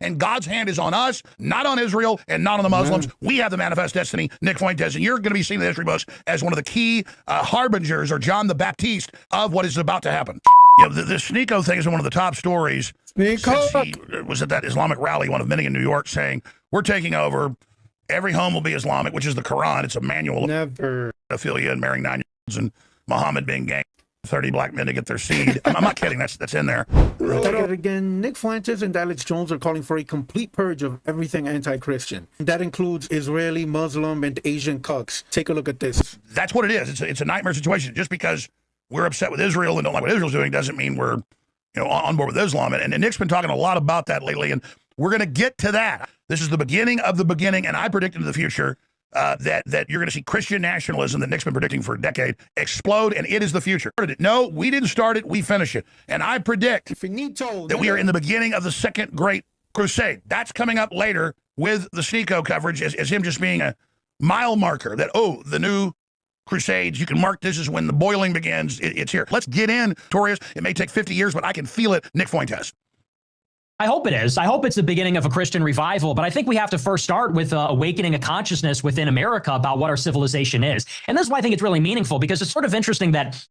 and God's hand is on us, not on Israel, and not on the Muslims. We have the manifest destiny, Nick Fuentes, and you're going to be seen in the history books as one of the key harbingers, or John the Baptist, of what is about to happen. You know, the Sneako thing is one of the top stories. Sneako! He was at that Islamic rally, one of many in New York, saying, we're taking over. Every home will be Islamic, which is the Quran. It's a manual. Never. Pedophilia and marrying 9-year-olds and Muhammad being gang. 30 black men to get their seed. I'm not kidding. That's in there. Again, Nick Fuentes and Alex Jones are calling for a complete purge of everything anti-Christian. That includes Israeli, Muslim, and Asian cucks. Take a look at this. That's what it is. It's a nightmare situation. Just because we're upset with Israel and don't like what Israel's doing doesn't mean we're on board with Islam. And Nick's been talking a lot about that lately, and we're going to get to that. This is the beginning of the beginning, and I predict into the future that you're going to see Christian nationalism that Nick's been predicting for a decade explode, and it is the future. No, we didn't start it, we finish it. And I predict that we are in the beginning of the second great crusade. That's coming up later with the Sneako coverage as him just being a mile marker that, oh, the new crusades, you can mark this as when the boiling begins. It's here. Let's get in, Torius. It may take 50 years, but I can feel it. Nick Fuentes. I hope it is. I hope it's the beginning of a Christian revival, but I think we have to first start with awakening a consciousness within America about what our civilization is. And this is why I think it's really meaningful, because it's sort of interesting that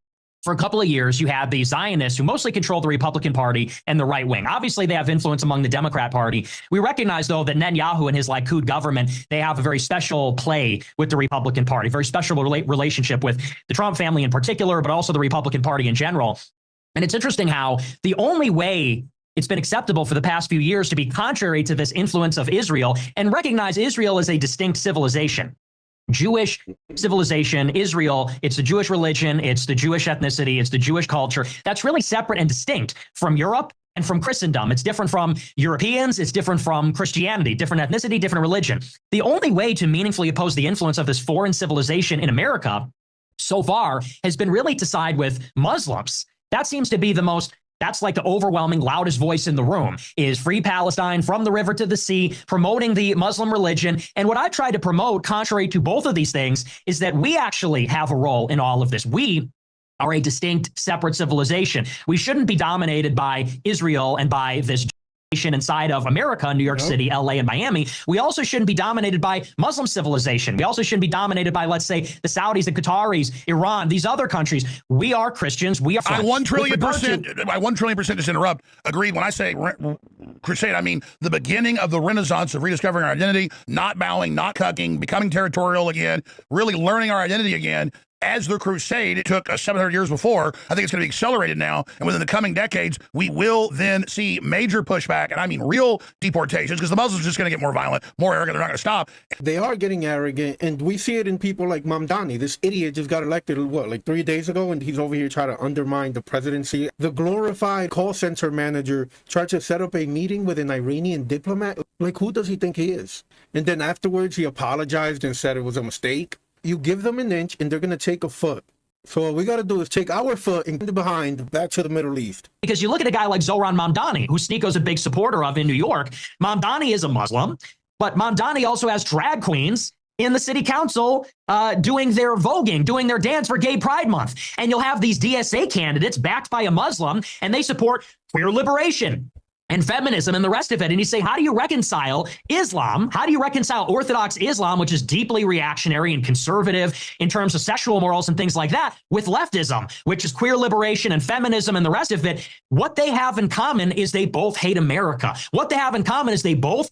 for a couple of years, you had the Zionists who mostly control the Republican Party and the right wing. Obviously, they have influence among the Democrat Party. We recognize, though, that Netanyahu and his Likud government, they have a very special play with the Republican Party, very special relationship with the Trump family in particular, but also the Republican Party in general. And it's interesting how the only way it's been acceptable for the past few years to be contrary to this influence of Israel and recognize Israel as a distinct civilization. Jewish civilization, Israel, it's the Jewish religion, it's the Jewish ethnicity, it's the Jewish culture. That's really separate and distinct from Europe and from Christendom. It's different from Europeans, it's different from Christianity, different ethnicity, different religion. The only way to meaningfully oppose the influence of this foreign civilization in America so far has been really to side with Muslims. That seems to be the most That's like the overwhelming, loudest voice in the room is Free Palestine from the river to the sea, promoting the Muslim religion. And what I try to promote, contrary to both of these things, is that we actually have a role in all of this. We are a distinct, separate civilization. We shouldn't be dominated by Israel and by this inside of America, New York City, LA, and Miami. We also shouldn't be dominated by Muslim civilization. We also shouldn't be dominated by, let's say, the Saudis, the Qataris, Iran, these other countries. We are Christians. We are. I 1 trillion percent, just interrupt, agreed. When I say crusade, I mean the beginning of the renaissance of rediscovering our identity, not bowing, not cucking, becoming territorial again, really learning our identity again. As the crusade, it took 700 years before. I think it's going to be accelerated now. And within the coming decades, we will then see major pushback, and I mean real deportations, because the Muslims are just going to get more violent, more arrogant. They're not going to stop. They are getting arrogant, and we see it in people like Mamdani. This idiot just got elected, what, like 3 days ago, and he's over here trying to undermine the presidency. The glorified call center manager tried to set up a meeting with an Iranian diplomat. Like, who does he think he is? And then afterwards, he apologized and said it was a mistake. You give them an inch and they're going to take a foot. So what we got to do is take our foot and get behind back to the Middle East. Because you look at a guy like Zohran Mamdani, who Sneako's a big supporter of in New York. Mamdani is a Muslim, but Mamdani also has drag queens in the city council doing their voguing, doing their dance for Gay Pride Month. And you'll have these DSA candidates backed by a Muslim, and they support queer liberation and feminism and the rest of it. And you say, how do you reconcile Islam? How do you reconcile Orthodox Islam, which is deeply reactionary and conservative in terms of sexual morals and things like that, with leftism, which is queer liberation and feminism and the rest of it? What they have in common is they both hate America. What they have in common is they both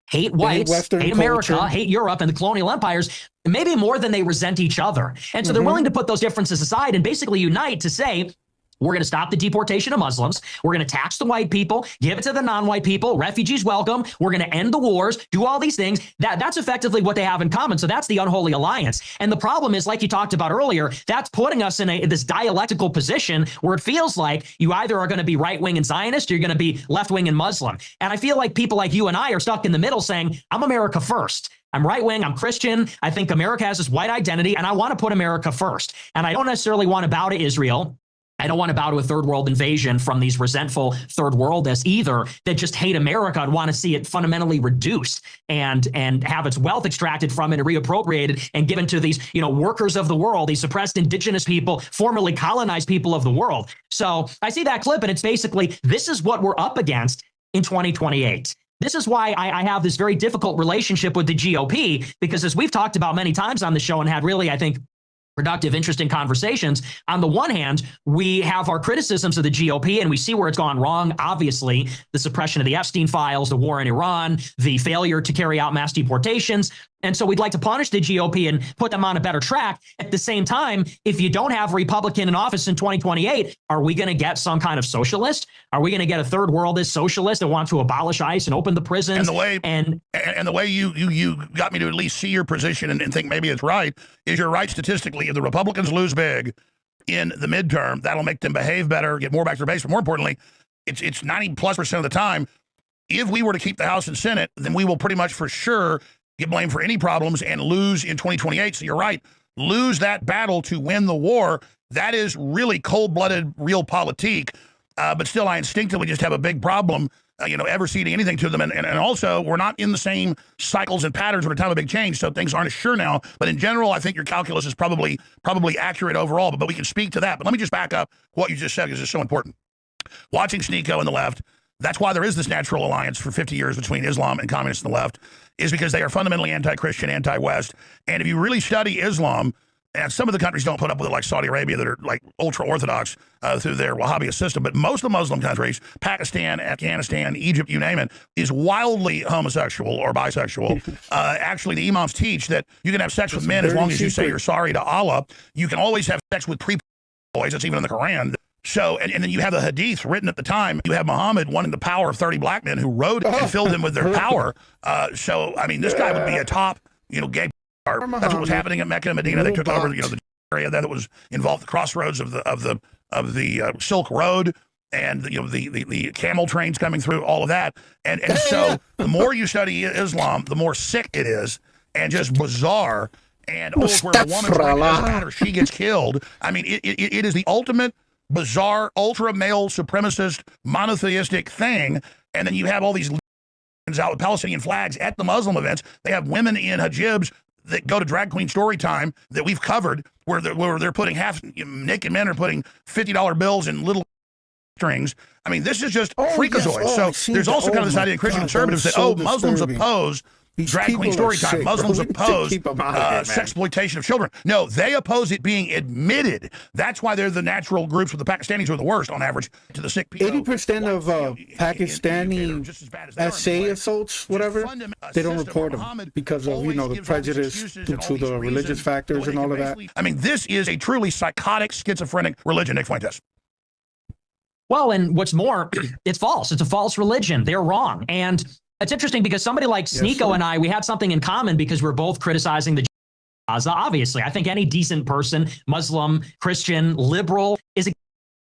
hate whites, hate America, hate Europe and the colonial empires, maybe more than they resent each other. And so they're willing to put those differences aside and basically unite to say, we're going to stop the deportation of Muslims. We're going to tax the white people, give it to the non-white people, refugees welcome. We're going to end the wars, do all these things. That's effectively what they have in common. So that's the unholy alliance. And the problem is, like you talked about earlier, that's putting us in this dialectical position where it feels like you either are going to be right-wing and Zionist or you're going to be left-wing and Muslim. And I feel like people like you and I are stuck in the middle saying, I'm America first. I'm right-wing, I'm Christian. I think America has this white identity, and I want to put America first. And I don't necessarily want to bow to Israel. I don't want to bow to a third world invasion from these resentful third worldists either that just hate America and want to see it fundamentally reduced and have its wealth extracted from it and reappropriated and given to these, workers of the world, these suppressed indigenous people, formerly colonized people of the world. So I see that clip and it's basically, this is what we're up against in 2028. This is why I have this very difficult relationship with the GOP, because as we've talked about many times on the show and had really, I think, productive, interesting conversations. On the one hand, we have our criticisms of the GOP and we see where it's gone wrong. Obviously, the suppression of the Epstein files, the war in Iran, the failure to carry out mass deportations. And so we'd like to punish the GOP and put them on a better track. At the same time, if you don't have a Republican in office in 2028, are we going to get some kind of socialist? Are we going to get a third worldist socialist that wants to abolish ICE and open the prisons? And the way you got me to at least see your position and think maybe it's right is you're right statistically. If the Republicans lose big in the midterm, that'll make them behave better, get more back to their base. But more importantly, it's 90+% of the time, if we were to keep the House and Senate, then we will pretty much for sure get blamed for any problems and lose in 2028. So you're right. Lose that battle to win the war. That is really cold-blooded, realpolitik. But still, I instinctively just have a big problem, ever ceding anything to them. And also, we're not in the same cycles and patterns at a time of big change, so things aren't as sure now. But in general, I think your calculus is probably accurate overall. But we can speak to that. But let me just back up what you just said, because it's so important. Watching Sneako and the left, that's why there is this natural alliance for 50 years between Islam and communists and the left, is because they are fundamentally anti-Christian, anti-West. And if you really study Islam, and some of the countries don't put up with it, like Saudi Arabia, that are like ultra-Orthodox through their Wahhabite system, but most of the Muslim countries, Pakistan, Afghanistan, Egypt, you name it, is wildly homosexual or bisexual. Actually, the imams teach that you can have sex with men as long as you say you're sorry to Allah. You can always have sex with pre-boys. That's even in the Quran. So, and then you have the hadith written at the time. You have Muhammad wanting the power of 30 black men who rode and filled them with their power. So, I mean, this guy would be a top, gay. That's what was happening at Mecca and Medina. They took over, the area that was involved, the crossroads of the Silk Road, and the camel trains coming through, all of that. And so, the more you study Islam, the more sick it is, and just bizarre. And where the woman's like, it doesn't matter, she gets killed. I mean, it is the ultimate bizarre, ultra male supremacist, monotheistic thing. And then you have all these out with Palestinian flags at the Muslim events. They have women in hijabs that go to drag queen story time that we've covered, where they're putting half naked men are putting $50 bills in little strings. I mean, this is just freakazoid. So there's also kind of this idea of Christian conservatives that, Muslims oppose drag queen story time. Muslims oppose sexploitation of children. No, they oppose it being admitted. That's why they're the natural groups with the Pakistanis who are the worst on average to the sick people. 80% of Pakistani SA assaults, whatever, they don't report them because of, the prejudice due to the religious factors and all of that. I mean, this is a truly psychotic, schizophrenic religion, Nick Fuentes. Well, and what's more, it's false. It's a false religion. They're wrong. And it's interesting because somebody like Sneako and I, we had something in common because we're both criticizing the Gaza. Obviously, I think any decent person, Muslim, Christian, liberal, is a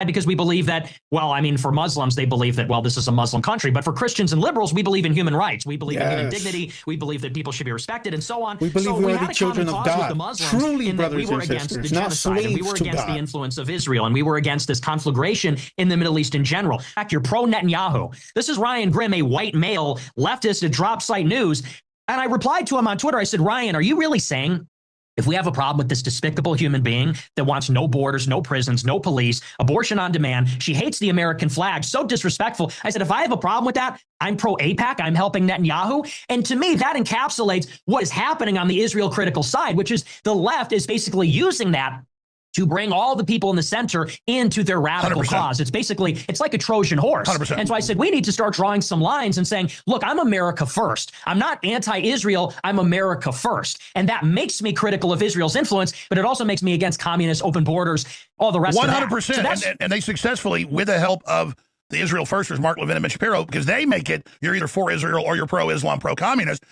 because we believe that, for Muslims, they believe that, this is a Muslim country. But for Christians and liberals, we believe in human rights. We believe in human dignity. We believe that people should be respected and so on. We believe we are the children of God. Truly, brothers and sisters, not slaves we were to against God. the influence of Israel, and we were against this conflagration in the Middle East in general. In fact, you're pro-Netanyahu. This is Ryan Grimm, a white male leftist at Drop Site News. And I replied to him on Twitter. I said, Ryan, are you really saying if we have a problem with this despicable human being that wants no borders, no prisons, no police, abortion on demand, she hates the American flag, so disrespectful. I said, if I have a problem with that, I'm pro-AIPAC, I'm helping Netanyahu. And to me, that encapsulates what is happening on the Israel critical side, which is the left is basically using that to bring all the people in the center into their radical 100%. cause. It's like a Trojan horse. 100%. And so I said, we need to start drawing some lines and saying, look, I'm America first. I'm not anti-Israel. I'm America first. And that makes me critical of Israel's influence, but it also makes me against communists, open borders, all the rest 100%. of that. 100%. And they successfully, with the help of the Israel Firsters, Mark Levin and Mitch Shapiro, because they make it, you're either for Israel or you're pro-Islam, pro-communist.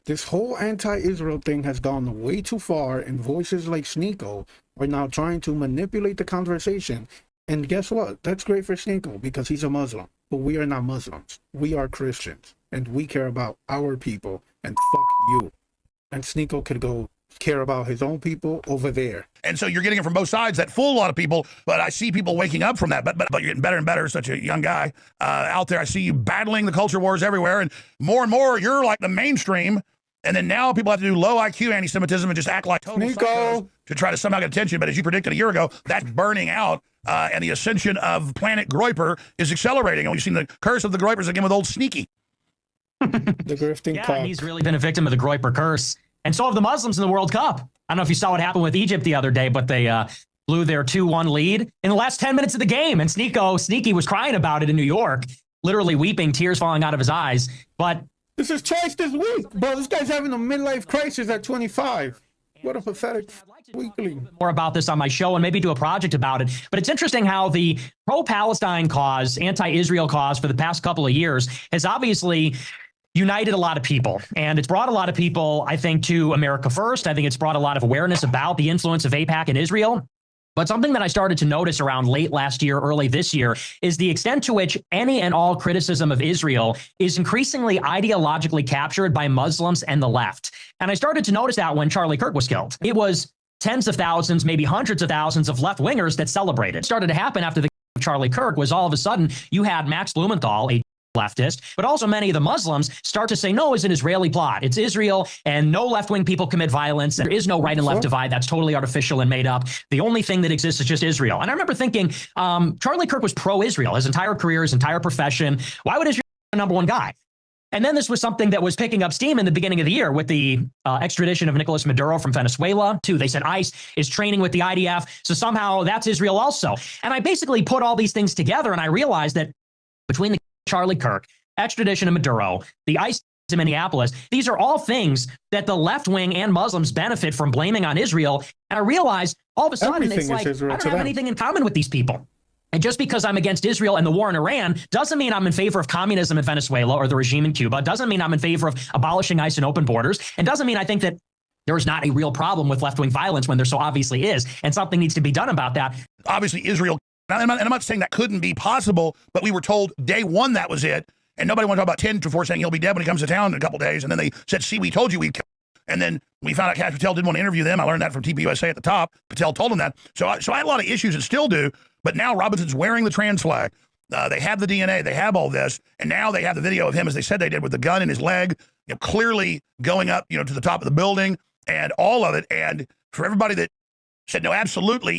This whole anti-Israel thing has gone way too far, and voices like Sneako are now trying to manipulate the conversation. And guess what? That's great for Sneako because he's a Muslim. But we are not Muslims. We are Christians. And we care about our people. And fuck you. And Sneako could go care about his own people over there. And so you're getting it from both sides. That fool a lot of people, but I see people waking up from that. But you're getting better and better. Such a young guy out there. I see you battling the culture wars everywhere. And more, you're like the mainstream. And then now people have to do low IQ anti-Semitism and just act like total psychos to try to somehow get attention. But as you predicted a year ago, that's burning out. And the ascension of planet Groyper is accelerating. And we've seen the curse of the Groypers again with old Sneaky. The grifting Yeah, cock. and he's really been a victim of the Groyper Curse. And so have the Muslims in the World Cup. I don't know if you saw what happened with Egypt the other day, but they blew their 2-1 lead in the last 10 minutes of the game. And Sneaky was crying about it in New York, literally weeping, tears falling out of his eyes. But this is twice this week, bro. This guy's having a midlife crisis at 25. What a pathetic weakling. More about this on my show and maybe do a project about it. But it's interesting how the pro-Palestine cause, anti-Israel cause for the past couple of years has obviously united a lot of people. And it's brought a lot of people, I think, to America First. I think it's brought a lot of awareness about the influence of AIPAC in Israel. But something that I started to notice around late last year, early this year, is the extent to which any and all criticism of Israel is increasingly ideologically captured by Muslims and the left. And I started to notice that when Charlie Kirk was killed. It was tens of thousands, maybe hundreds of thousands of left-wingers that celebrated. It started to happen after the Charlie Kirk was all of a sudden you had Max Blumenthal, a leftist, but also many of the Muslims start to say, no, it's an Israeli plot. It's Israel, and no left-wing people commit violence. There is no right and left divide. That's totally artificial and made up. The only thing that exists is just Israel. And I remember thinking, Charlie Kirk was pro-Israel his entire career, his entire profession. Why would Israel be the number one guy? And then this was something that was picking up steam in the beginning of the year with the extradition of Nicolas Maduro from Venezuela, too. They said ICE is training with the IDF, so somehow that's Israel also. And I basically put all these things together, and I realized that between the Charlie Kirk, extradition of Maduro, the ICE in Minneapolis, these are all things that the left wing and Muslims benefit from blaming on Israel. And I realized all of a sudden, it's like, I don't have anything in common with these people. And just because I'm against Israel and the war in Iran doesn't mean I'm in favor of communism in Venezuela or the regime in Cuba, doesn't mean I'm in favor of abolishing ICE and open borders, and doesn't mean I think that there is not a real problem with left-wing violence when there so obviously is, and something needs to be done about that. Obviously, Israel, and I'm not saying that couldn't be possible, but we were told day one that was it, and nobody wanted to talk about 10 before saying he'll be dead when he comes to town in a couple days, and then they said, see, we told you we'd kill him. And then we found out Kash Patel didn't want to interview them. I learned that from TPUSA at the top. Patel told him that. So I had a lot of issues and still do, but now Robinson's wearing the trans flag. They have the DNA, they have all this, and now they have the video of him, as they said they did, with the gun in his leg, clearly going up, to the top of the building, and all of it. And for everybody that said, no, absolutely,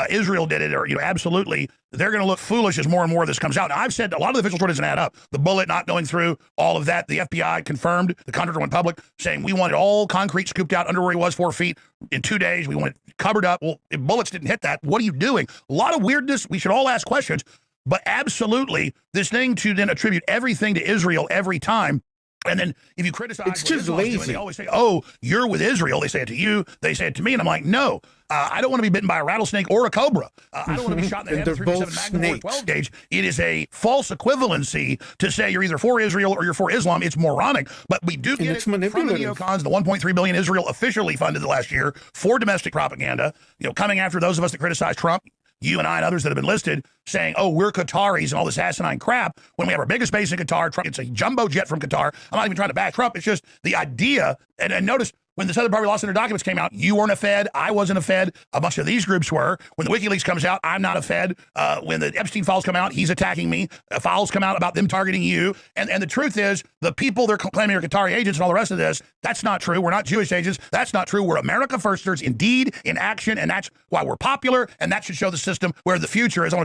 Israel did it, or, absolutely, they're going to look foolish as more and more of this comes out. Now, I've said a lot of the official story doesn't add up. The bullet not going through, all of that, the FBI confirmed, the contractor went public, saying we wanted all concrete scooped out under where he was 4 feet in 2 days. We want it covered up. Well, if bullets didn't hit that, what are you doing? A lot of weirdness. We should all ask questions. But absolutely, this thing to then attribute everything to Israel every time. And then if you criticize, it's just lazy. Doing, they always say, "Oh, you're with Israel." They say it to you. They say it to me, and I'm like, "No, I don't want to be bitten by a rattlesnake or a cobra. I don't want to be shot in the head with a 357 Magnum or 12 gauge." It is a false equivalency to say you're either for Israel or you're for Islam. It's moronic. But we do get it from the neocons, the 1.3 billion Israel officially funded the last year for domestic propaganda. Coming after those of us that criticize Trump. You and I and others that have been listed saying, oh, we're Qataris and all this asinine crap when we have our biggest base in Qatar. It's a jumbo jet from Qatar. I'm not even trying to back Trump. It's just the idea. And notice when the Southern Poverty Law Center documents came out, you weren't a Fed. I wasn't a Fed. A bunch of these groups were. When the WikiLeaks comes out, I'm not a Fed. When the Epstein files come out, he's attacking me. Files come out about them targeting you. And the truth is, the people they're claiming are Qatari agents and all the rest of this, that's not true. We're not Jewish agents. That's not true. We're America Firsters, indeed, in action. And that's why we're popular. And that should show the system where the future is. I want to